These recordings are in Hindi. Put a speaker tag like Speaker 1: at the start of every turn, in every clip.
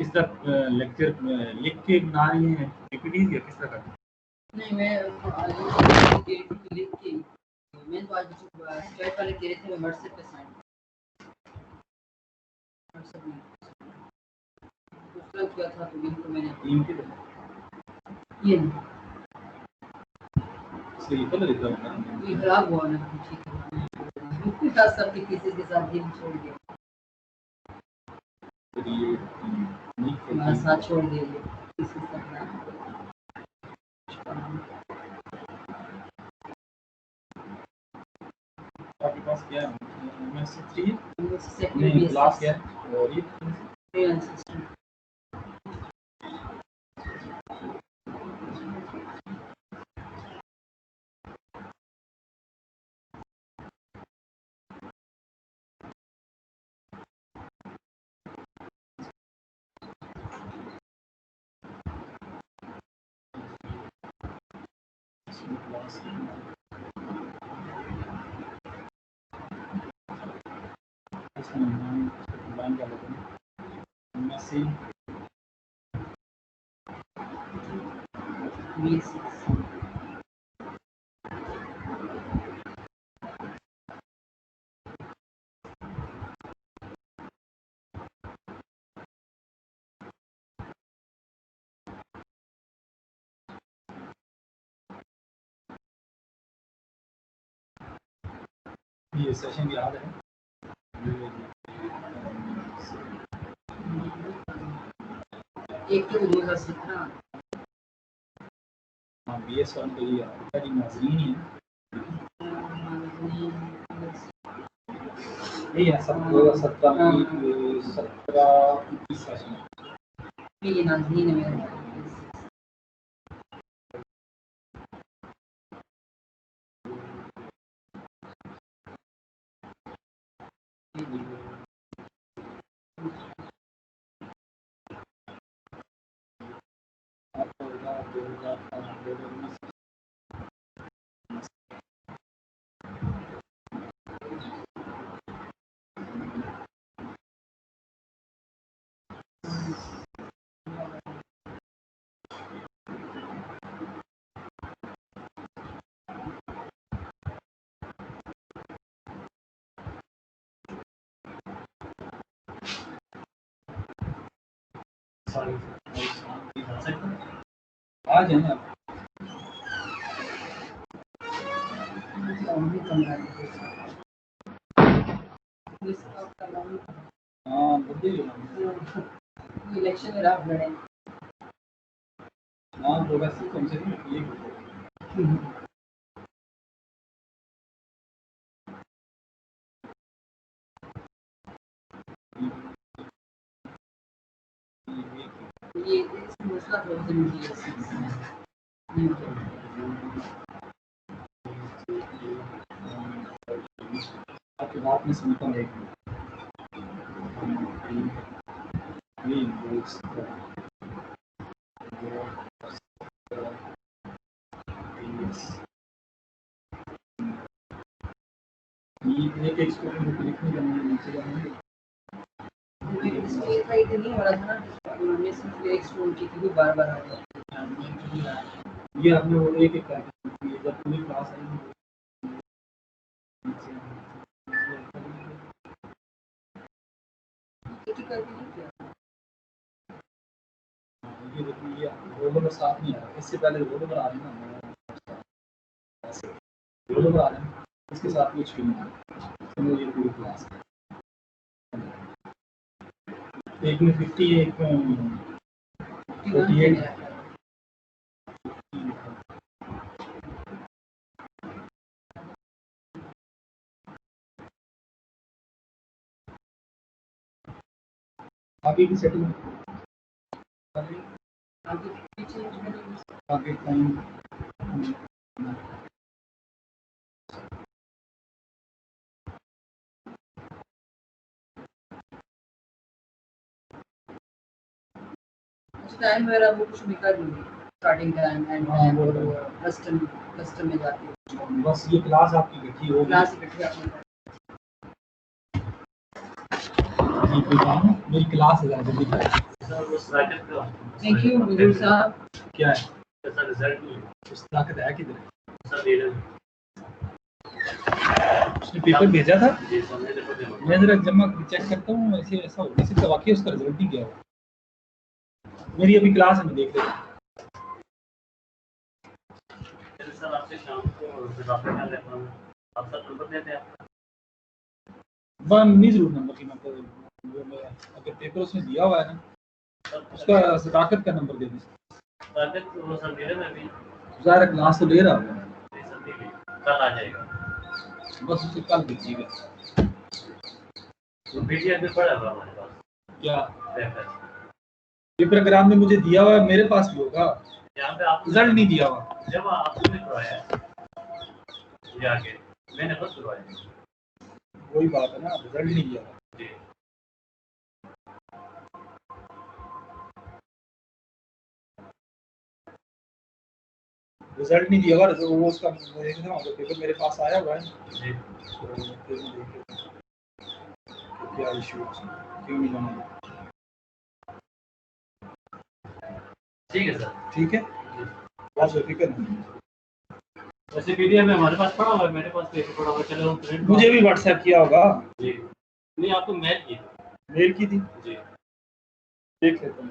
Speaker 1: किस तरह लेक्चर लिख के बना रही हैं पीपीटी या किस तरह का?
Speaker 2: नहीं मैं लिख के मैं तो आज स्टार्ट वाले दे रहे थे, मैं व्हाट्सएप पे सेंड व्हाट्सएप में दूसरा क्या था तो लिंक तो मैंने
Speaker 1: टीम की
Speaker 2: ये
Speaker 1: सही तो लिखा हुआ
Speaker 2: ये खराब हुआ ना, ठीक है साथ सबके किसी के साथ ये छोड़ दिया,
Speaker 1: ये
Speaker 2: हमारा साथ छोड़ दिया ये किसी के साथ
Speaker 1: आपके पास क्या है? MS3
Speaker 2: नहीं
Speaker 1: क्लास क्या है? और ये
Speaker 2: सिस्टम
Speaker 1: ये सेशन भी याद है
Speaker 2: एक तो 2017
Speaker 1: हाँ BS वन के लिए आपका नाज़रीन ही है ये 17 सेशन
Speaker 2: ये नाज़रीन है मेरा
Speaker 1: आ जाए आप हाँ
Speaker 2: इलेक्शन में आप लड़े
Speaker 1: हाँ प्रोग्रेसिव कम से कम ये
Speaker 2: मसला
Speaker 1: आपकी बात में सुनता हूँ एक एक स्टूडेंट लिखने का नीचे जाएंगे
Speaker 2: नहीं हो रहा था ना, उन्होंने सिर्फ एक स्टूडेंट की थी बार-बार आ रहा
Speaker 1: ये आपने वो एक करके जब पूरी क्लास आई ये रोल नंबर साथ नहीं आ रहा, इससे पहले रोल नंबर आ रही ना रोल नंबर आ रहा है इसके साथ कुछ भी नहीं है ये पूरी क्लास एक में 50 एक में 48 आगे की सेटिंग आगे टाइम
Speaker 2: टाइम वगैरह वो कुछ भी कर लूँगी, स्टार्टिंग टाइम एंड टाइम और कस्टम में जाती है
Speaker 1: बस ये क्लास आपकी इकट्ठी होगी
Speaker 2: क्लास इकट्ठी आपने
Speaker 1: कोई काम है मेरी क्लास है जल्दी
Speaker 2: थैंक यू गुरु साहब।
Speaker 1: क्या है ताकत है किधर है? उसने पेपर भेजा था, मैं जरा जमा चेक करता हूँ। ऐसे ऐसा हो सकता वाकई उसका रिजल्ट ही गया हो। मेरी अभी क्लास है, मैं देख रहा हूँ।
Speaker 3: सर आपसे शाम को आप सब नंबर देते हैं
Speaker 1: नहीं जरूर नंबर की अगर पेपर उसने दिया हुआ है ना, उसका सदाकत का नंबर दे दें। ज़ाहिर क्लास तो ले रहा होगा,
Speaker 3: कल आ जाएगा,
Speaker 1: बस उसे कल दीजिएगा।
Speaker 3: तो पीडीएफ में पड़ा हुआ हमारे पास
Speaker 1: क्या
Speaker 3: पेपर
Speaker 1: अगर आपने मुझे दिया हुआ है, मेरे पास भी होगा।
Speaker 3: यहाँ पे आप
Speaker 1: रिजल्ट नहीं दिया हुआ,
Speaker 3: जब आपने करवाया ये आगे मैंने खुद करवाया,
Speaker 1: वही बात है ना, रिजल्ट नहीं दिया हुआ।
Speaker 3: जी
Speaker 1: रिजल्ट नहीं दिया हुआ, तो वो उसका पेपर मेरे पास आया हुआ है।
Speaker 3: जी
Speaker 1: क्या इशू क्यों नहीं बना?
Speaker 3: ठीक है सर,
Speaker 1: ठीक है, बस फिक्र नहीं।
Speaker 3: वैसे पीडीएफ में हमारे पास पड़ा हुआ है, मेरे पास पेपर पड़ा हुआ है। चलो हम प्रिंट
Speaker 1: मुझे भी व्हाट्सएप किया होगा।
Speaker 3: जी नहीं, आपको मेल की
Speaker 1: थी
Speaker 3: जी,
Speaker 1: देख लेता हूँ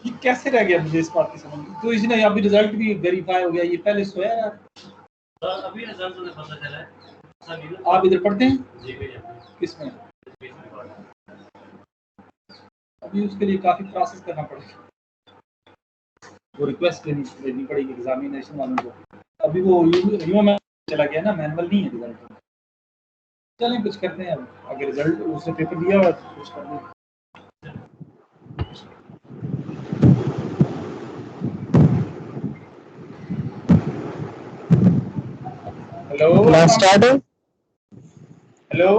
Speaker 1: ये कैसे रह गया, मुझे इस बात की समझ नहीं। तो इसने अभी रिजल्ट भी वेरीफाई हो गया, ये पहले सोया यार।
Speaker 3: सर अभी रिजल्ट मुझे पता चला है सर।
Speaker 1: आप इधर पढ़ते हैं?
Speaker 3: जी भैया,
Speaker 1: किसमें? अभी उसके लिए काफी प्रोसेस करना पड़ेगा, वो रिक्वेस्ट देनी पड़ेगी एग्जामिनेशन वालों को। अभी वो यूं में चला गया ना, मैनुअल नहीं है रिजल्ट। चलें कुछ करते हैं, अब अगर रिजल्ट उसने पेपर दिया हुआ तो कुछ कर लें। हेलो हेलो,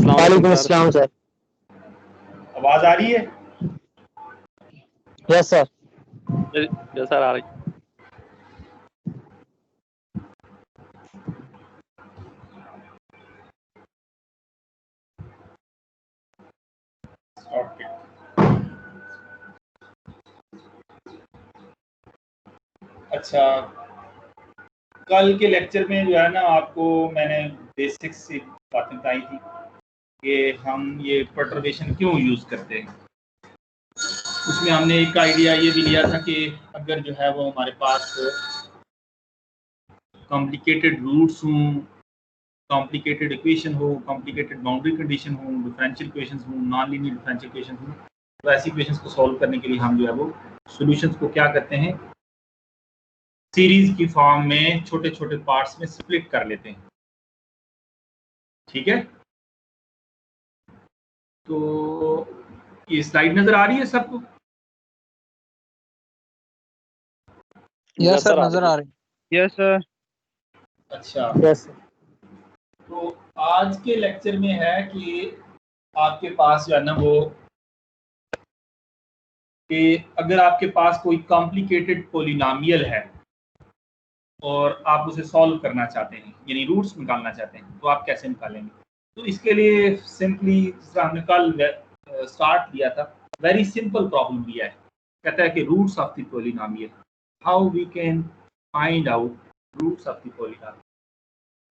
Speaker 4: वालेकुम अस्सलाम सर।
Speaker 1: आवाज आ रही है?
Speaker 4: Yes sir.
Speaker 5: यस सर, आ रही।
Speaker 1: ओके, अच्छा, कल के लेक्चर में जो है ना, आपको मैंने बेसिक्स से बातें बताई थी कि हम ये परटर्बेशन क्यों यूज़ करते हैं। उसमें हमने एक आइडिया ये भी लिया था कि अगर जो है वो हमारे पास कॉम्प्लिकेटेड रूट्स हों, कॉम्प्लिकेटेड इक्वेशन हो, कॉम्प्लिकेटेड बाउंड्री कंडीशन हो, डिफरेंशियल इक्वेशंस हो, नॉन लीनियर डिफरेंशियल इक्वेशंस हो, तो ऐसी इक्वेशंस को सॉल्व करने के लिए हम जो है वो सॉल्यूशंस को क्या करते हैं, सीरीज की फॉर्म में छोटे छोटे पार्ट्स में स्प्लिट कर लेते हैं। ठीक है, तो ये स्लाइड नजर आ रही है सबको?
Speaker 4: यस सर, नजर आ रही है। Yes sir.
Speaker 1: अच्छा,
Speaker 4: यस सर।
Speaker 1: तो आज के लेक्चर में है कि आपके पास जो है ना वो, कि अगर आपके पास कोई कॉम्प्लिकेटेड पॉलिनोमियल है और आप उसे सॉल्व करना चाहते हैं, यानी रूट्स निकालना चाहते हैं, तो आप कैसे निकालेंगे? तो इसके लिए सिंपली, जिस तरह हमने कल स्टार्ट किया था, वेरी सिंपल प्रॉब्लम दिया है। कहता है कि roots of the polynomial, how we can find out roots of the polynomial.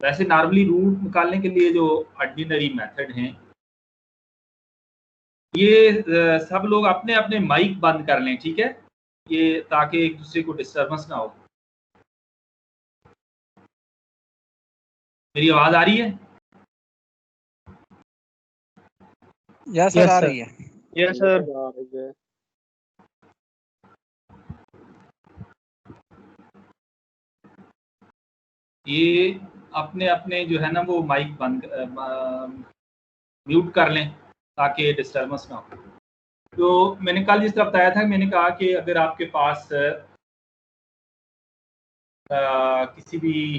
Speaker 1: वैसे नॉर्मली रूट निकालने के लिए जो ऑर्डिनरी मेथड हैं, ये सब लोग अपने अपने माइक बंद कर लें, ठीक है, ये ताकि एक दूसरे को डिस्टर्बेंस ना हो। मेरी आवाज आ रही है?
Speaker 4: यस सर, आ रही है। Yes sir.
Speaker 1: ये अपने अपने जो है ना वो माइक बंद म्यूट कर लें ताकि डिस्टर्बेंस ना हो। तो मैंने कल जिस तरह बताया था, मैंने कहा कि अगर आपके पास किसी भी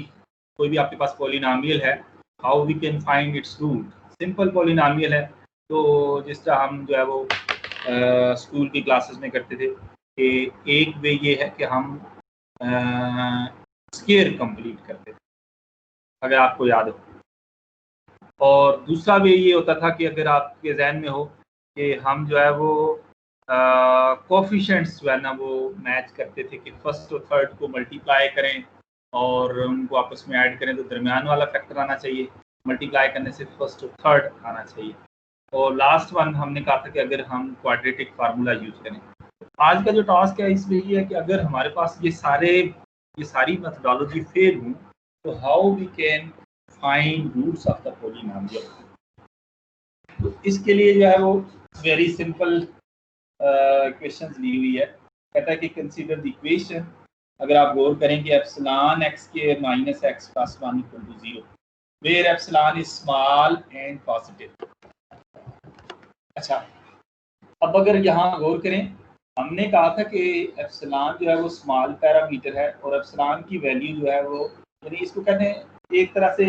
Speaker 1: कोई भी आपके पास पॉलिनोमियल है, how we can find its root. Simple polynomial है, तो जिस तरह हम जो है वो स्कूल की क्लासेस में करते थे कि एक वे ये है कि हम स्क्वायर कंप्लीट करते थे, अगर आपको याद हो, और दूसरा वे ये होता था कि अगर आपके जहन में हो कि हम जो है वो कोफिशिएंट्स जो है ना वो मैच करते थे कि फर्स्ट और थर्ड को मल्टीप्लाई करें और उनको आपस में ऐड करें तो दरमियान वाला फैक्टर आना चाहिए, मल्टीप्लाई करने से फर्स्ट और थर्ड आना चाहिए। और लास्ट वन हमने कहा था कि अगर हम क्वाड्रेटिक फार्मूला यूज करें। आज का जो टास्क है इसमें ये है कि अगर हमारे पास ये सारी मेथोडोलॉजी फेल हो तो how we can find roots of the polynomial. तो इसके लिए जो है वो वेरी सिंपल क्वेश्चंस ली हुई है। कहता है कि कंसीडर द इक्वेशन, अगर आप गौर करें कि एप्सिलॉन एक्स के minus x plus 1 equal to 0 where epsilon is small and positive. अच्छा, अब अगर यहाँ गौर करें, हमने कहा था कि एप्सिलॉन जो है वो स्मॉल पैरामीटर है और एप्सिलॉन की वैल्यू जो है वो, यानी इसको कहते हैं एक तरह से,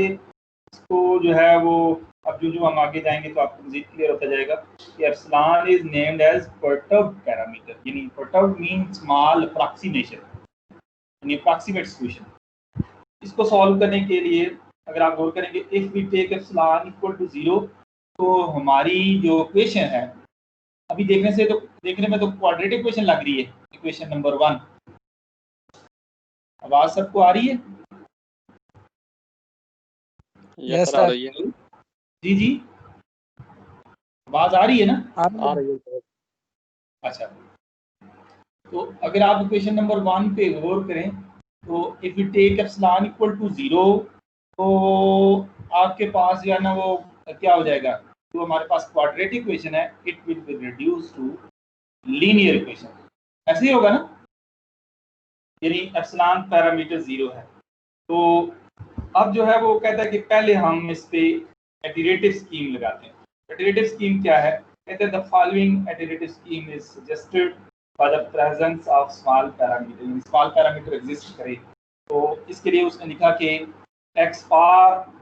Speaker 1: इसको जो है वो अब जो हम आगे जाएंगे तो आपको मज़ीद क्लियर होता जाएगा कि epsilon is named as perturbed parameter, यानी परटर्ब्ड मीन स्मॉल अप्रॉक्सीमेशन, यानी अप्रॉक्सीमेट सॉल्यूशन। इसको सॉल्व करने के लिए अगर आप गौर करेंगे, if we take epsilon equal to 0 तो हमारी जो इक्वेशन है अभी देखने में तो क्वाड्रेटिक इक्वेशन लग रही है, इक्वेशन नंबर 1। आवाज सबको आ रही है?
Speaker 5: यस सर, आ रही है।
Speaker 1: जी आवाज आ रही है ना?
Speaker 4: आ रही है सर।
Speaker 1: अच्छा, तो अगर आप इक्वेशन नंबर 1 पे गौर करें तो if you take epsilon equal to 0 तो आपके पास जो है ना वो क्या हो जाएगा, तो हमारे पास क्वाड्रेटिक इक्वेशन है, it will be reduce to linear equation. ऐसे ही होगा ना, यानी एप्सिलॉन पैरामीटर 0 है। तो अब जो है वो कहता है कि पहले हम इस पे इटरेटिव स्कीम लगाते हैं। इटरेटिव स्कीम क्या है? कहते हैं the following iterative scheme is suggested by the presence of small parameter. Small parameter exist करे तो इसके लिए उसने लिखा कि एक्स पार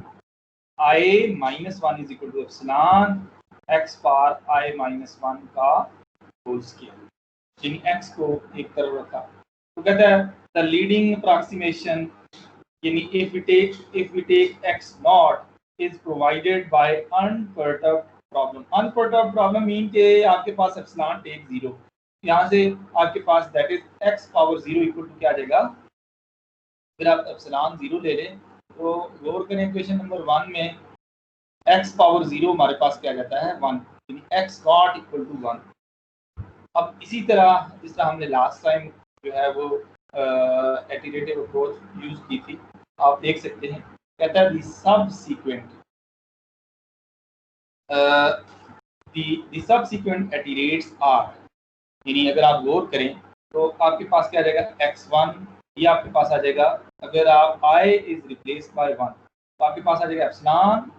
Speaker 1: i minus 1 is equal to epsilon x पार i माइनस 1 का होल स्क्वायर, यानी x को एक तरफ रखा। तो कहता है द लीडिंग अप्रॉक्सीमेशन, यानी if we take x naught is provided by unperturbed problem। unperturbed problem mean के आपके पास एप्सिलॉन टेक 0, यहाँ से आपके पास that is x power 0 equal to क्या आ जाएगा, फिर आप एप्सिलॉन 0 ले लें तो गौर करें इक्वेशन नंबर 1 में x पावर 0 हमारे पास क्या जाता है 1, यानी x नॉट इक्वल टू 1। अब इसी तरह जिस तरह हमने लास्ट टाइम जो है वो इटरेटिव अप्रोच यूज की थी, आप देख सकते हैं कहता है दी सबसीक्वेंट इटरेट्स आर, यानी अगर आप गौर करें तो आपके पास क्या आ जाएगा x1, ये आपके पास आ जाएगा, अगर आप i इज रिप्लेस बाय 1 तो आपके पास आ जाएगा epsilon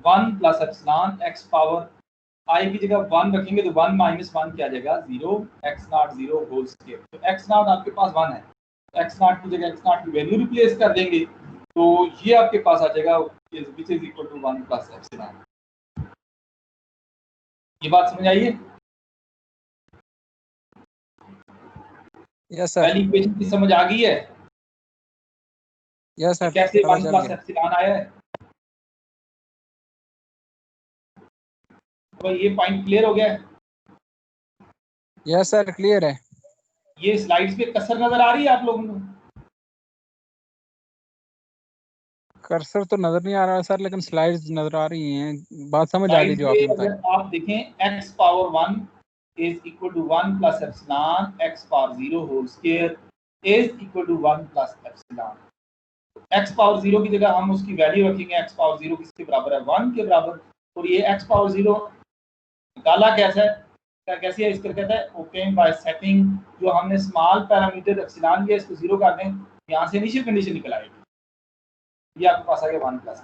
Speaker 1: 1 plus epsilon x power i की जगह 1 रखेंगे तो 1 माइनस 1 क्या आ जाएगा 0, x नॉट 0 होल स्क्वायर। तो x नॉट आपके पास 1 है, x नॉट की जगह x नॉट की वैल्यू रिप्लेस कर देंगे तो ये आपके पास आ जाएगा which is equal to 1 plus epsilon. ये बात समझ आई है?
Speaker 4: Yes sir.
Speaker 1: पहली इक्वेशन की समझ आ गई है?
Speaker 4: Yes sir.
Speaker 1: कैसे 1 प्लस एप्सिलॉन आया है? तो ये पॉइंट क्लियर हो गया है?
Speaker 4: यस सर, क्लियर है।
Speaker 1: ये स्लाइड्स पे कसर नजर आ रही है आप लोगों को?
Speaker 4: कर्सर तो नजर नहीं आ रहा सर, लेकिन स्लाइड्स नजर आ रही हैं, बात समझ आ गई जो आपने बताई।
Speaker 1: अगर आप देखें x power 1 is equal to 1 plus epsilon x power 0 whole square is equal to 1 plus epsilon. x power 0 की जगह हम उसकी वैल्यू रखेंगे, x पावर 0 किसके बराबर है 1 के बराबर। और ये x पावर 0 निकाला कैसे है इसका कहता है ओपन बाय सेटिंग, जो हमने स्मॉल पैरामीटर एप्सिलॉन लिया इसको 0 कर दें, यहाँ से इनिशियल कंडीशन निकल आएगी, ये आपके पास आ गया 1 प्लस।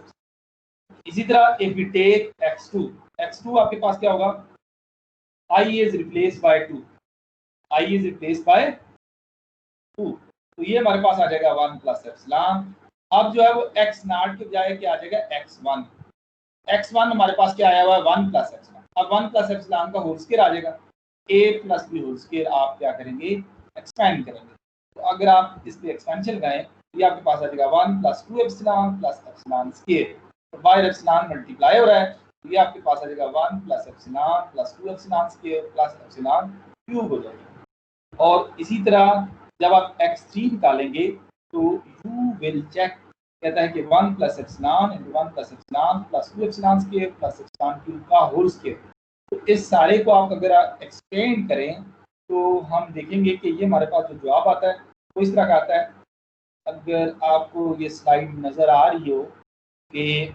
Speaker 1: इसी तरह इफ वी टेक x2 आपके पास क्या होगा, i इज रिप्लेस बाय 2, तो ये हमारे पास आ जाएगा 1 प्लस एप्सिलॉन। अब जो है वो x नॉट के बजाय क्या आ जाएगा x1 हमारे पास क्या आया हुआ है 1 प्लस एप्सिलॉन। अब 1 प्लस एप्सिलॉन का होल स्क्वायर आ जाएगा, a plus b whole square आप क्या करेंगे एक्सपेंड करेंगे। तो अगर आप इस पे एक्सपेंशन लगाएं ये आपके पास आ जाएगा 1 plus 2 epsilon plus epsilon square, बाहर एप्सिलॉन मल्टीप्लाई हो रहा है, तो ये आपके पास आ जाएगा 1 plus epsilon plus 2 epsilon square plus epsilon cube हो जाएगा। और इसी तरह जब आप x3 निकालेंगे तो यू विल चेक, कहता है कि 1 plus epsilon into 1 plus epsilon plus 2 epsilon square plus epsilon cube का होल स्क्वायर। तो इस सारे को आप अगर एक्सपेंड करें तो हम देखेंगे कि ये हमारे पास जो जवाब आता है वो इस तरह का आता है। अगर आपको ये स्लाइड नज़र आ रही हो कि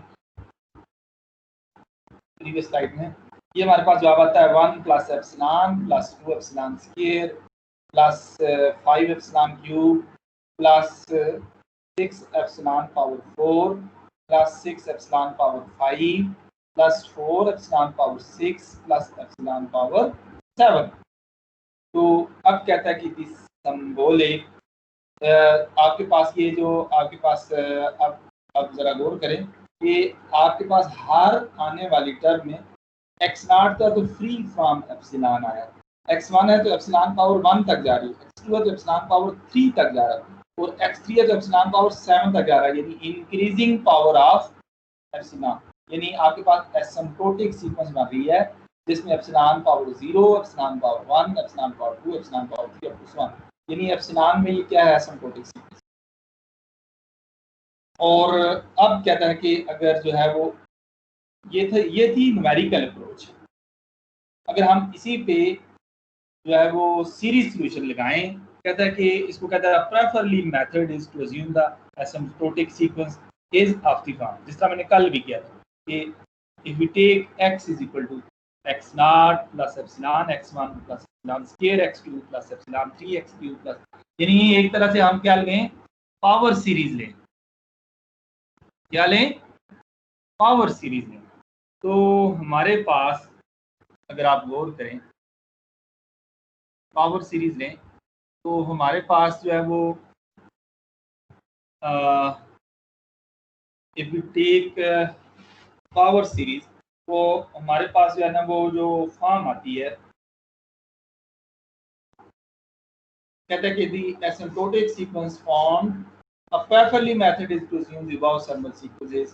Speaker 1: प्रीवियस स्लाइड में, ये हमारे पास जवाब आता है 1 plus epsilon plus 2 epsilon square plus 5 epsilon cube plus 6 epsilon power 4 plus 6 epsilon power 5 plus 4 epsilon power 6 plus epsilon power 7। तो अब कहता है कि दिस सिंबॉलिक, आपके पास ये जो आपके पास अब जरा गौर करें कि आपके पास हर आने वाली टर्म में x0 था तो फ्री फ्रॉम एप्सिलॉन आया, x1 है तो एप्सिलॉन पावर 1 तक जा रही है, x2 है तो एप्सिलॉन पावर 3 तक जा रहा है, और x3 है तो एप्सिलॉन पावर 7 तक जा रहा है, यानी इंक्रीजिंग पावर ऑफ एप्सिलॉन। यानी आपके पास एसिम्प्टोटिक सीक्वेंस बन रही है जिसमें epsilon power 0, epsilon power 1, epsilon power 2, epsilon power 3 up to 1, यानी एप्सिलॉन में ये क्या है, एसिम्प्टोटिक सीक्वेंस। और अब कहता है कि अगर जो है वो ये थी न्यूमेरिकल अप्रोच। अगर हम इसी पे जो है वो सीरीज सॉल्यूशन लगाएं, कहता है कि इसको कहता है preferably method is to assume the asymptotic sequence is of the form, जिस तरह मैंने कल भी किया था कि if we take x is equal to x0 plus epsilon x1 plus epsilon square x2 plus epsilon 3x3 plus, यानी एक तरह से हम क्या लें, पावर सीरीज लें, क्या लें, पावर सीरीज लें। तो हमारे पास अगर आप गौर करें पावर सीरीज लें तो हमारे पास जो है वो if you take power series तो हमारे पास जो है ना वो जो फॉर्म आती है, कहते हैं कि the asymptotic sequence form a preferably method is to assume the above sample sequences.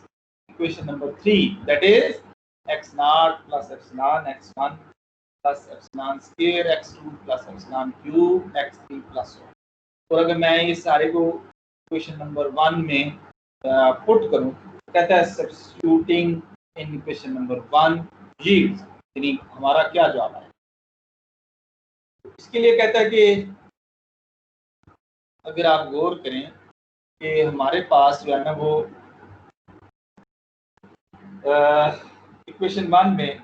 Speaker 1: Equation number 3, that is x0 plus epsilon x1 plus epsilon square x2 plus epsilon cube x3 plus 1। और अगर मैं ये सारे को इक्वेशन नंबर 1 में पुट करूं, कहता है substituting in equation number 1 yields, यानी हमारा क्या जवाब है। इसके लिए कहता है कि अगर आप गौर करें कि हमारे पास जो है ना वो इक्वेशन 1 में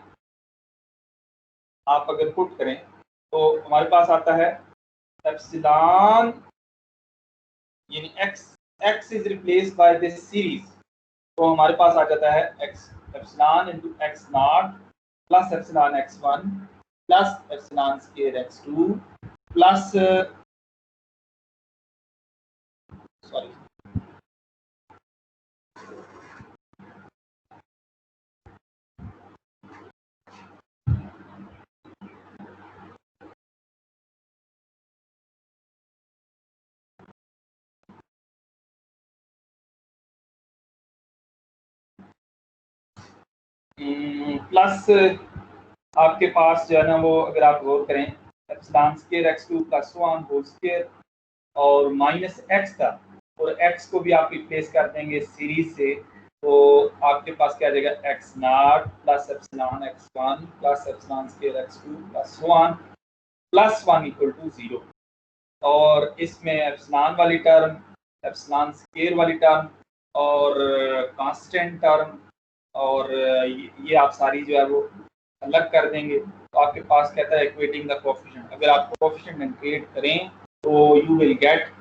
Speaker 1: आप अगर पुट करें तो हमारे पास आता है एप्सिलॉन, यानी x is replaced by this series, तो हमारे पास आ जाता है x epsilon into x0 plus epsilon x1 plus epsilon square x2 plus sorry plus आपके पास जो है ना वो अगर आप गौर करें epsilon square x2 plus 1 whole square और माइनस x था, और x को भी आप रिप्लेस कर देंगे सीरीज से, तो आपके पास क्या आ जाएगा x0 plus epsilon x1 plus epsilon square x2 plus 1 plus 1 equal to 0। और इसमें एप्सिलॉन वाली टर्म, एप्सिलॉन स्क्वायर वाली टर्म और कांस्टेंट टर्म और ये आप सारी जो है वो अलग कर देंगे, तो आपके पास कहता है इक्वेटिंग द कोएफिशिएंट। अगर आप कोएफिशिएंट इंटीग्रेट करें तो you will get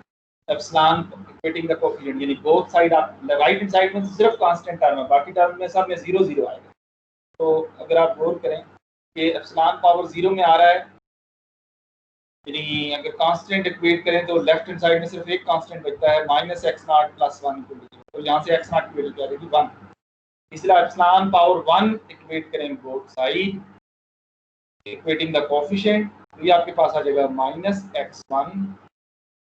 Speaker 1: epsilon equating the coefficient, यानी बोथ साइड आप राइट हैंड साइड में सिर्फ कांस्टेंट टर्म है, बाकी टर्म में सब में 0 0 आएगा। तो अगर आप गौर करें कि एप्सिलॉन पावर 0 में आ रहा है, यानी अगर कांस्टेंट इक्वेट करें तो लेफ्ट हैंड साइड में सिर्फ एक कांस्टेंट बचता है minus x0 plus 1 equal to 0, तो यहाँ से x0 की वैल्यू क्या आएगी 1। इसलिए एप्सिलॉन पावर 1 इक्वेट करें both side equating the coefficient, तो ये आपके पास आ जाएगा minus x1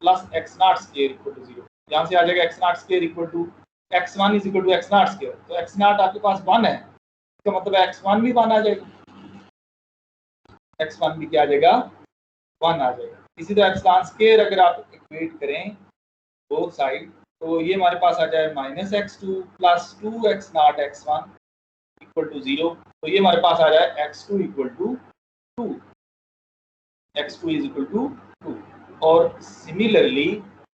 Speaker 1: plus x0 square equal to 0, यहाँ से आ जाएगा x0 square equal to x1 is equal to x0 square, तो x0 आपके पास 1 है, इसका मतलब x1 भी 1 आ जाएगा, x1 भी क्या आ जाएगा 1 आ जाएगा। इसी तरह x स्क्वायर अगर आप इक्वेट करें बोथ साइड तो ये हमारे पास आ जाए -x2 plus 2x0 x1 equal to 0, तो ये हमारे पास आ जाए x2 equal to 2, x2 is equal to 2। और similarly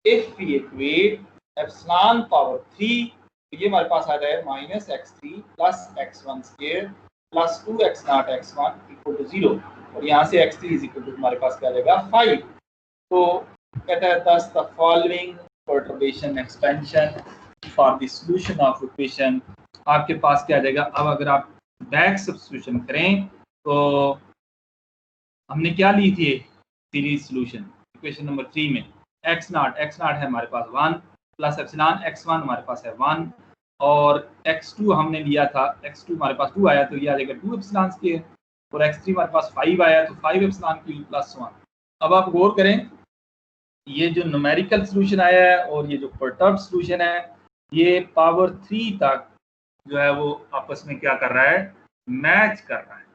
Speaker 1: if we equate epsilon power 3 तो ये हमारे पास आ जाए -x3 plus x1 square plus 2x0 x1 equal to 0, और यहाँ से x3 इज इक्वल टू हमारे पास क्या आ जाएगा 5। तो कहता है thus the following perturbation expansion for the solution of equation, आपके पास क्या आ जाएगा। अब अगर आप बैक सब्स्टिट्यूशन करें तो हमने क्या ली थी सीरीज सोल्यूशन इक्वेशन नंबर 3 में, x0 है हमारे पास 1 प्लस एप्सिलॉन x1 हमारे पास है 1 और x2 हमने लिया था, x2 हमारे पास 2 आया तो ये आ जाएगा 2 एप्सिलॉन स्क्वायर, और x3 हमारे पास 5 आया तो 5 एप्सिलॉन क्यूब प्लस 1। अब आप गौर करें ये जो न्यूमेरिकल सॉल्यूशन आया है और ये जो परटर्ब सॉल्यूशन है ये पावर 3 तक जो है वो आपस में क्या कर रहा है, मैच कर रहा है।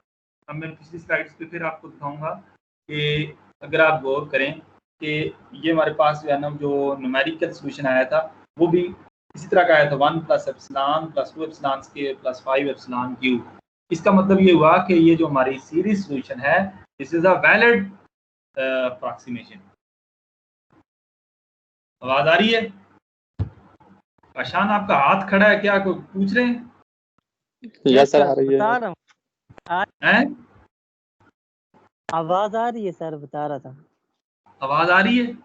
Speaker 1: अब मैं पिछली स्लाइड्स पे फिर आपको दिखाऊंगा कि अगर आप गौर करें कि ये हमारे पास जो है ना जो न्यूमेरिकल सॉल्यूशन आया था वो भी इसी तरह का आया था 1 plus epsilon plus 2 epsilon square plus 5 epsilon cube. इसका मतलब ये हुआ कि ये जो हमारी सीरीज सॉल्यूशन है this is a valid approximation. आवाज आ रही है? आशान आपका हाथ खड़ा है, क्या कोई पूछ रहे हैं?
Speaker 5: यस सर, आ रही है।
Speaker 6: बता रहा हूँ।
Speaker 1: हैं?
Speaker 6: आवाज आ रही है सर, बता रहा था।
Speaker 1: आवाज आ रही है?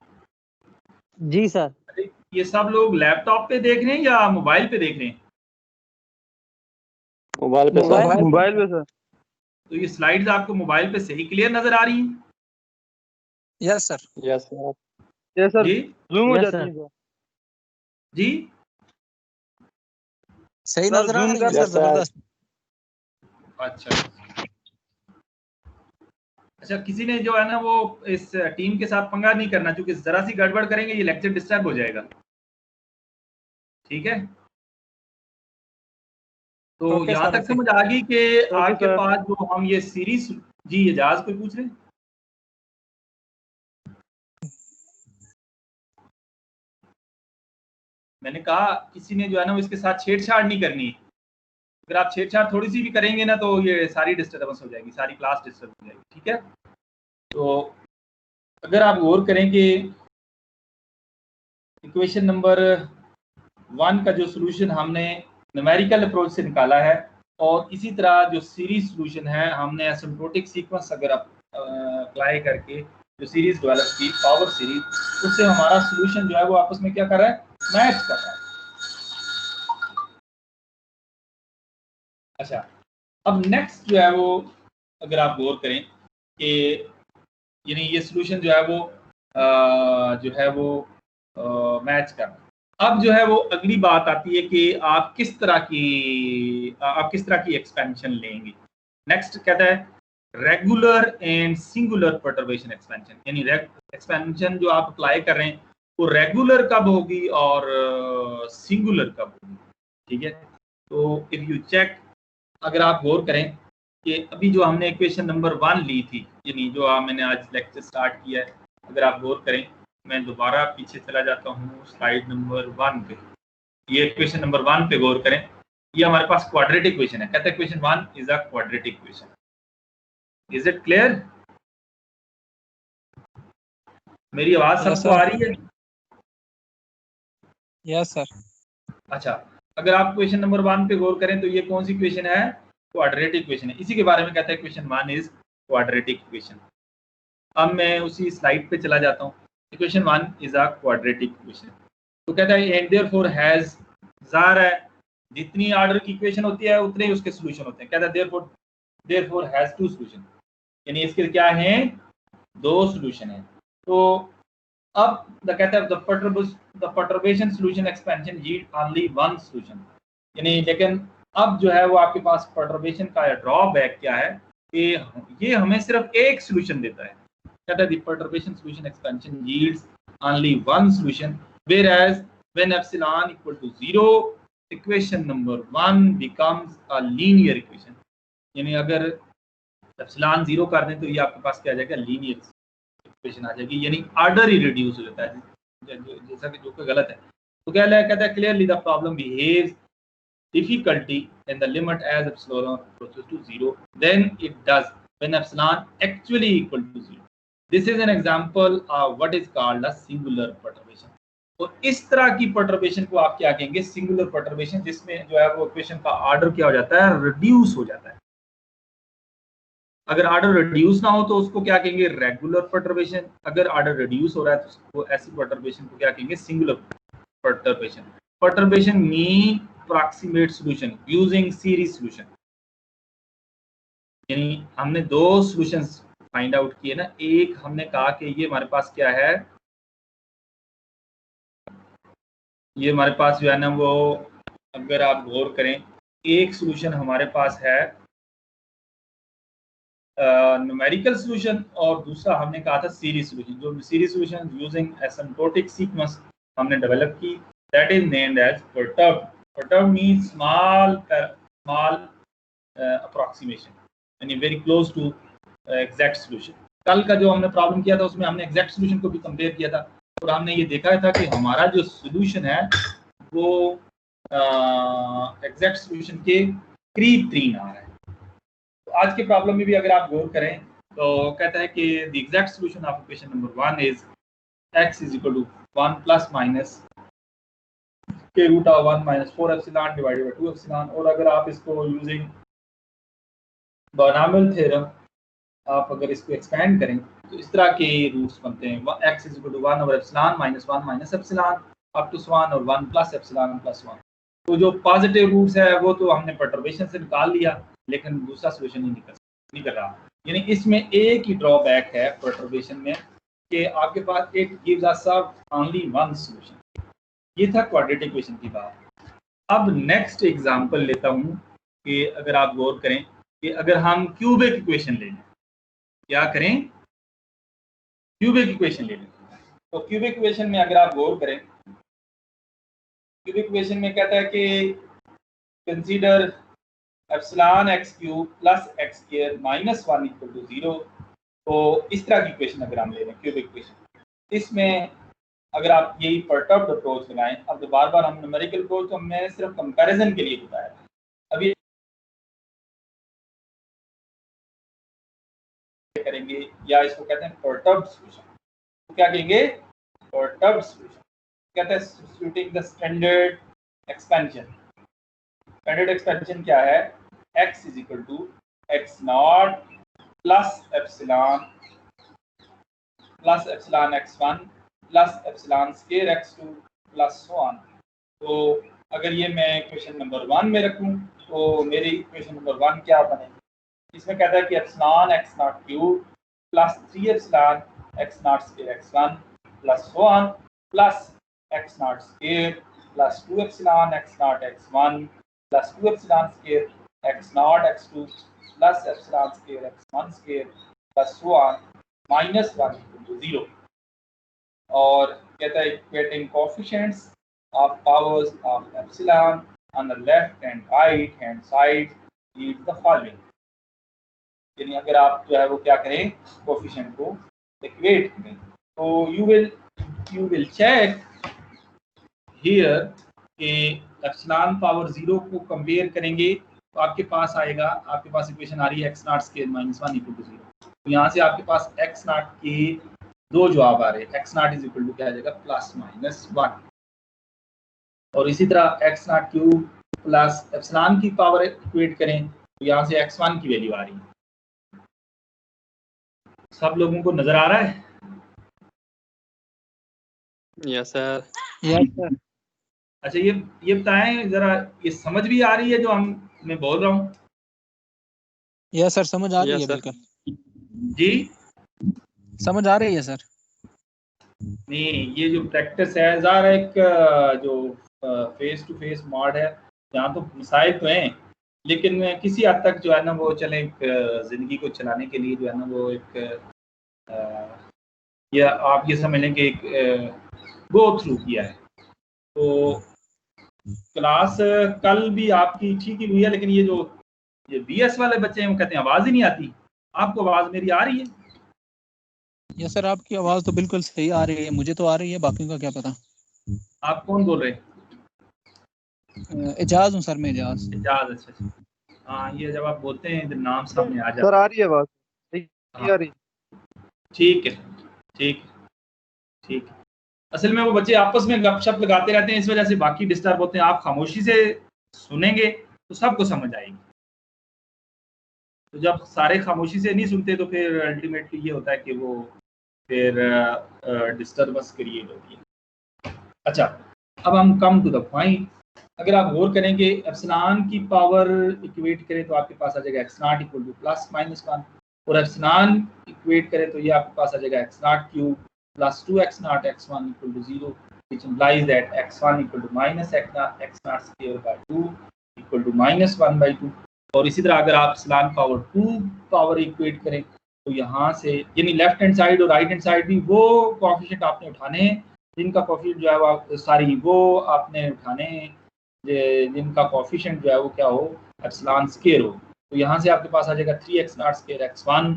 Speaker 6: जी सर।
Speaker 1: अरे ये सब लोग लैपटॉप पे देख रहे हैं या मोबाइल पे देख रहे हैं?
Speaker 5: मोबाइल पे सर।
Speaker 4: मोबाइल पे सर।
Speaker 1: तो ये स्लाइड्स आपको मोबाइल पे सही क्लियर नजर आ रही हैं?
Speaker 4: Yes sir.
Speaker 5: Yes sir.
Speaker 4: Yes sir,
Speaker 1: जी
Speaker 4: जूम हो
Speaker 6: Yes,
Speaker 4: जाती
Speaker 6: sir.
Speaker 4: है सर।
Speaker 1: जी
Speaker 4: सही नजर आ रही है सर,
Speaker 5: Yes, sir.
Speaker 4: जबरदस्त।
Speaker 1: अच्छा अच्छा, किसी ने जो है ना वो इस टीम के साथ पंगा नहीं करना, क्योंकि जरा सी गड़बड़ करेंगे ये लेक्चर डिस्टर्ब हो जाएगा, ठीक है? तो
Speaker 4: Okay,
Speaker 1: यहाँ
Speaker 4: sir,
Speaker 1: तक
Speaker 4: okay.
Speaker 1: समझ आ गई कि आपके
Speaker 4: sir.
Speaker 1: पास जो हम ये सीरीज, जी एजाज कोई पूछ रहे हैं? मैंने कहा किसी ने जो है ना वो इसके साथ छेड़छाड़ नहीं करनी है। अगर आप छेड़छाड़ थोड़ी सी भी करेंगे ना तो ये सारी डिस्टर्बेंस हो जाएगी, सारी क्लास डिस्टर्ब हो जाएगी, ठीक है? तो अगर आप गौर करें कि इक्वेशन नंबर 1 का जो सॉल्यूशन हमने न्यूमेरिकल अप्रोच से निकाला है और इसी तरह जो सीरीज सॉल्यूशन है हमने एसिम्प्टोटिक सीक्वेंस अगर आप अप्लाई करके जो सीरीज डेवलप की पावर सीरीज, उससे हमारा सॉल्यूशन जो है वो आपस में क्या कर रहा है, मैच कर रहा है। अच्छा, अब नेक्स्ट जो है वो अगर आप गौर करें कि यानी ये सॉल्यूशन जो है वो मैच कर रहा है। अब जो है वो अगली बात आती है कि आप किस तरह की एक्सपेंशन लेंगे। नेक्स्ट कहता है regular and singular perturbation expansion, यानी एक्सपेंशन जो आप अप्लाई कर रहे हैं वो रेगुलर कब होगी और सिंगुलर कब होगी, ठीक है? तो इफ यू चेक, अगर आप गौर करें कि अभी जो हमने इक्वेशन नंबर 1 ली थी, यानी जो मैंने आज लेक्चर स्टार्ट किया है, अगर आप गौर करें, मैं दोबारा पीछे चला जाता हूँ स्लाइड नंबर 1 पे। ये इक्वेशन नंबर 1 पे गौर करें, ये हमारे पास क्वाड्रेटिक इक्वेशन है। कहता है equation 1 is a quadratic equation. Is it clear? मेरी आवाज सबको आ रही है?
Speaker 4: Yes sir.
Speaker 1: अच्छा, अगर आप क्वेश्चन नंबर 1 पे गौर करें तो ये कौन सी इक्वेशन है, क्वाड्रेटिक इक्वेशन है। इसी के बारे में कहता है इक्वेशन 1 इज क्वाड्रेटिक इक्वेशन। अब मैं उसी स्लाइड पे चला जाता हूँ। Equation 1 is a quadratic equation. तो कहता है एंड देयरफॉर हैज, ज़ाहिर है जितनी ऑर्डर की इक्वेशन होती है उतने ही उसके सॉल्यूशन होते हैं। कहता है देयरफॉर हैज 2 सॉल्यूशन, यानी इसके क्या हैं, 2 सॉल्यूशन हैं। तो अब कहता है the perturbation solution expansion yield only 1 solution, यानी लेकिन अब जो है वो आपके पास परटर्बेशन का ड्रॉबैक क्या है कि ये हमें सिर्फ एक सॉल्यूशन देता है। कहता है the perturbation solution expansion yields only 1 solution whereas when epsilon equal to 0 equation number 1 becomes a linear equation, यानी अगर एप्सिलॉन 0 कर दें तो ये आपके पास क्या आ जाएगा, लीनियर इक्वेशन आ जाएगी, यानी ऑर्डर ही रिड्यूस हो जाता है, जैसा कि जो कि गलत है। तो क्या कहता है, clearly the problem behaves difficulty in the limit as epsilon approaches to 0 then it does when epsilon actually equal to 0. This is an example of what is called a singular perturbation. तो इस तरह की perturbation को आप क्या कहेंगे, singular perturbation, जिसमें जो है वो इक्वेशन का ऑर्डर क्या हो जाता है, रिड्यूस हो जाता है। अगर ऑर्डर रिड्यूस ना हो तो उसको क्या कहेंगे, रेगुलर परटर्बेशन। अगर ऑर्डर रिड्यूस हो रहा है तो उसको ऐसी परटर्बेशन को क्या कहेंगे, singular perturbation. Perturbation mean approximate solution using series solution, यानी हमने दो सॉल्यूशंस फाइंड आउट किए ना। एक हमने कहा कि ये हमारे पास क्या है, ये हमारे पास जो है ना वो, अगर आप गौर करें, एक सॉल्यूशन हमारे पास है न्यूमेरिकल सॉल्यूशन और दूसरा हमने कहा था सीरीज सॉल्यूशन। जो series solution using asymptotic sequence हमने डेवलप की, that is named as perturb. Perturb means small approximation, यानी very close to exact solution. कल का जो हमने प्रॉब्लम किया था उसमें हमने एग्जैक्ट सॉल्यूशन को भी कंपेयर किया था और हमने ये देखा था कि हमारा जो सॉल्यूशन है वो एग्जैक्ट सॉल्यूशन के करीब तीन आ रहा है। तो आज के प्रॉब्लम में भी अगर आप गौर करें तो कहता है कि the exact solution of equation number 1 is x is equal to 1 plus minus के root of 1 minus 4 epsilon divided by 2 epsilon. और अगर आप इसको यूजिंग बायनॉमियल थ्योरम आप अगर इसको एक्सपेंड करें तो इस तरह के रूट्स बनते हैं, x is equal to 1 over epsilon minus 1 minus epsilon up to 1 और 1 प्लस एप्सिलॉन प्लस 1। तो जो पॉजिटिव रूट्स है वो तो हमने परटर्बेशन से निकाल लिया, लेकिन दूसरा सॉल्यूशन ही निकल रहा। यानी इसमें एक ही ड्रॉबैक है परटर्बेशन में कि आपके पास it gives us only one solution. ये था क्वाड्रेटिक इक्वेशन की बात। अब नेक्स्ट एग्जांपल लेता हूँ कि अगर आप गौर करें कि अगर हम क्यूबिक इक्वेशन ले लें, क्या करें, क्यूबिक इक्वेशन ले लें। तो क्यूबिक इक्वेशन में अगर आप गौर करें, क्यूबिक इक्वेशन में कहता है कि consider epsilon x cube plus x square minus 1 equal to 0। तो इस तरह की इक्वेशन अगर हम ले लें क्यूबिक इक्वेशन, इसमें अगर आप यही परटर्ब्ड अप्रोच लगाएं, अब तो बार बार हम न्यूमेरिकल अप्रोच तो हमने सिर्फ कंपैरिजन के लिए बताया, अभी करेंगे या इसको कहते हैं परटर्ब्ड सॉल्यूशन। तो क्या कहेंगे, परटर्ब्ड सॉल्यूशन कहते हैं substituting the standard expansion. Standard expansion क्या है, x is equal to x naught plus epsilon x1 plus epsilon square x2 plus so on. तो अगर ये मैं इक्वेशन नंबर 1 में रखूं तो मेरी इक्वेशन नंबर 1 क्या बनेगी, इसमें कहता है कि epsilon x naught cube plus 3 epsilon x naught square x1 plus so on plus x naught square plus 2 epsilon x naught x1 plus 2 epsilon square x naught x2 plus epsilon square x1 square plus so on minus 1 equal to 0। और कहता है equating coefficients of powers of epsilon on the left and right hand side give the following. यानी अगर आप जो है वो क्या करें, कोएफिशिएंट को इक्वेट करें, तो यू विल चेक हियर कि एप्सिलॉन पावर 0 को कंपेयर करेंगे तो आपके पास आएगा, आपके पास इक्वेशन आ रही है x naught square minus 1 equal to 0। तो यहाँ से आपके पास x नॉट के दो जवाब आ रहे हैं, x naught is equal to क्या आ जाएगा, प्लस माइनस 1। और इसी तरह x naught cube plus epsilon की पावर इक्वेट करें तो यहाँ से x1 की वैल्यू आ रही है। सब लोगों को नजर आ रहा है?
Speaker 5: Yes sir.
Speaker 4: Yes sir.
Speaker 1: अच्छा ये बताएं जरा, ये समझ भी आ रही है जो मैं बोल रहा हूँ?
Speaker 4: यस सर, समझ आ रही है,
Speaker 5: Yes, sir.
Speaker 1: जी
Speaker 4: समझ आ रही है सर।
Speaker 1: नहीं, ये जो प्रैक्टिस है ज़ाहिर एक जो फेस टू फेस मॉड है, यहाँ तो मसाइल तो हैं, लेकिन किसी हद तक जो है ना वो चले ज़िंदगी को चलाने के लिए जो है ना वो एक या आप ये समझ लें कि एक गो थ्रू किया है। तो क्लास कल भी आपकी ठीक ही हुई है, लेकिन ये BS वाले बच्चे हैं वो कहते हैं आवाज ही नहीं आती। आपको आवाज मेरी आ रही है?
Speaker 4: यस सर, आपकी आवाज तो बिल्कुल सही आ रही है, मुझे तो आ रही है, बाकियों का क्या पता। आप
Speaker 1: कौन बोल रहे हैं?
Speaker 4: एजाज हूँ सर, मैं एजाज।
Speaker 1: एजाज, अच्छा। हाँ, ये जब आप बोलते हैं नाम सामने आ जाता है।
Speaker 5: सर आ रही है आवाज?
Speaker 1: हाँ,
Speaker 5: आ रही?
Speaker 1: ठीक है, ठीक। असल में वो बच्चे आपस में गपशप लगाते रहते हैं, इस वजह से बाकी डिस्टर्ब होते हैं। आप खामोशी से सुनेंगे तो सबको समझ आएगी। तो जब सारे खामोशी से नहीं सुनते तो फिर अल्टीमेटली ये होता है कि वो फिर डिस्टर्बेंस क्रिएट होती है। अच्छा, अब हम कम टू द पॉइंट। अगर आप गौर करेंगे एप्सिलॉन की पावर इक्वेट करें तो आपके पास आ जाएगा x not equal two plus minus 1, और एप्सिलॉन इक्वेट करें तो ये आपके पास आ जाएगा x naught cube plus 2x naught x1 equal to 0, which implies that x1 equal to minus x naught square by 2 equal to minus 1 by 2। और इसी तरह अगर आप एप्सिलॉन पावर 2 पावर इक्वेट करें तो यहाँ से यानी लेफ्ट हैंड साइड और राइट हैंड साइड भी वो कोएफिशिएंट आपने उठाने हैं जिनका कोएफिशिएंट जो है वो आपने उठाने हैं जिनका कोएफिशिएंट जो है वो क्या हो, एप्सिलॉन स्क्वायर हो। तो यहाँ से आपके पास आ जाएगा 3x naught square x1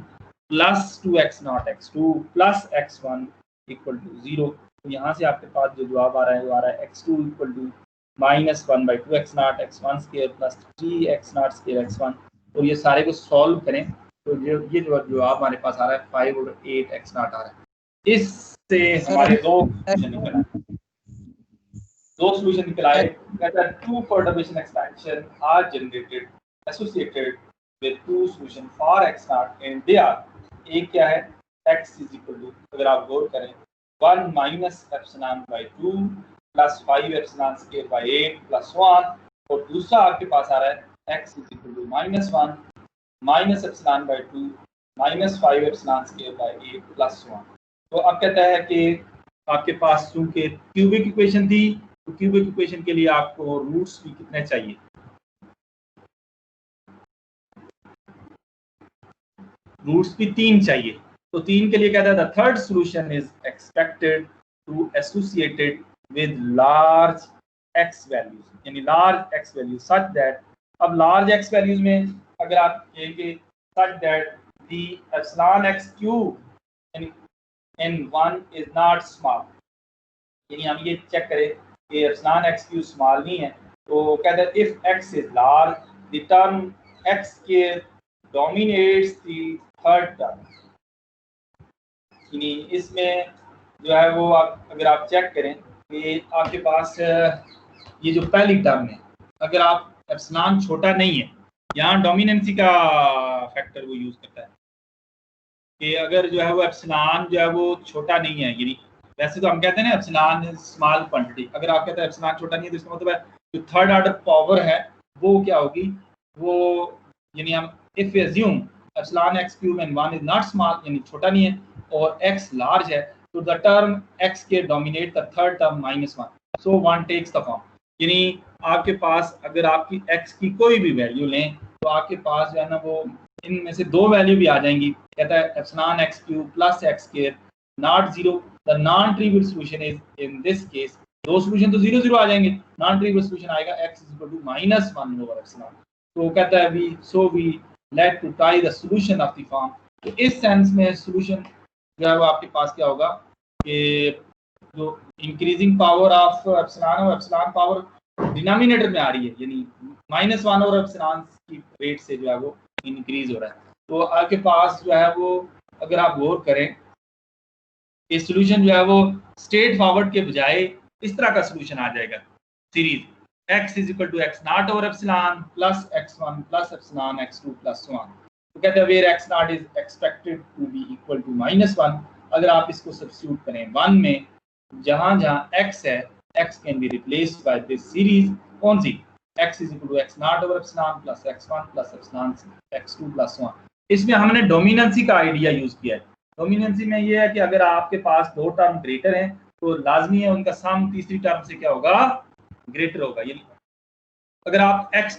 Speaker 1: plus 2x naught x2 plus x1 equal to 0। तो यहाँ से आपके पास जो जवाब आ रहा है वो आ रहा है x2 equal to minus 1 by 2x naught x1 square plus 3x naught square x1। और ये सारे को सॉल्व करें तो ये जो जवाब हमारे पास आ रहा है 5 और 8x नॉट आ रहा है। इससे हमारे दो सॉल्यूशन निकल आए। कहता है two perturbation expansion are generated associated with two solution for x naught and they are. एक क्या है, x इज इक्वल टू, अगर आप गौर करें 1 minus epsilon by 2 plus 5 epsilon square by 8 plus 1, और दूसरा आपके पास आ रहा है x is equal to minus 1 minus epsilon by 2 minus 5 epsilon square by 8 plus 1। तो अब कहता है कि आपके पास चूंकि क्यूबिक इक्वेशन थी तो क्यूबिक इक्वेशन के लिए आपको रूट्स भी कितने चाहिए, रूट्स भी 3 चाहिए। तो 3 के लिए कहता है the third solution is expected to associated with large x values, यानी large x values such that, अब लार्ज x वैल्यूज में अगर आप कहेंगे such that the epsilon x cube यानी n1 इज नॉट स्मॉल, यानी हम ये चेक करें कि एप्सिलॉन x क्यूब स्मॉल नहीं है तो कहते हैं if x is large the term x के डोमिनेट्स द थर्ड टर्म, यानी इसमें जो है वो अगर आप चेक करें कि आपके पास ये जो पहली टर्म है, अगर आप एप्सिलॉन छोटा नहीं है, यहाँ डोमिनेंसी का फैक्टर वो यूज करता है कि अगर जो है वो एप्सिलॉन जो है वो छोटा नहीं है, यानी वैसे तो हम कहते हैं ना एप्सिलॉन इज स्मॉल क्वांटिटी, अगर आप कहते हैं एप्सिलॉन छोटा नहीं है तो इसका मतलब है जो थर्ड ऑर्डर पावर है वो क्या होगी, वो यानी हम if we assume epsilon x cube and 1 is not small यानी छोटा नहीं है और x लार्ज है तो द टर्म x के dominate the third term minus 1, so 1 takes the form, यानी आपके पास अगर आपकी x की कोई भी वैल्यू लें तो आपके पास जो है ना वो इनमें से दो वैल्यू भी आ जाएंगी। कहता है epsilon x cube plus x square not 0, the non trivial solution is in this case, दो सॉल्यूशन तो 0 0 आ जाएंगे, नॉन ट्रिवियल सॉल्यूशन आएगा x is equal to minus 1 over epsilon. तो कहता है we let to tie the solution of the form. तो इस सेंस में सॉल्यूशन जो है वो आपके पास क्या होगा कि जो इंक्रीजिंग पावर ऑफ एप्सिलॉन और एप्सिलॉन पावर डिनोमिनेटर में आ रही है, यानी माइनस 1 और एप्सिलॉन की रेट से जो है वो इंक्रीज हो रहा है। तो आपके पास जो है वो अगर आप गौर करें ये सॉल्यूशन जो है वो स्ट्रेट फॉरवर्ड के बजाय इस तरह का सॉल्यूशन आ जाएगा, series x is equal to x naught over epsilon plus x1 plus epsilon x2 plus 1। तो कहते हैं where x naught is expected to be equal to minus 1, अगर आप इसको सब्स्टिट्यूट करें 1 में, जहां जहां x है x can be replaced by this series, कौन सी, x is equal to x naught over epsilon plus x1 plus epsilon x2 plus 1। इसमें हमने डोमिनेंसी का आइडिया यूज किया है। डोमिनेंसी में ये है कि अगर आपके पास दो टर्म ग्रेटर हैं तो लाजमी है उनका सम तीसरी टर्म से क्या होगा, ग्रेटर होगा, यानी अगर आप x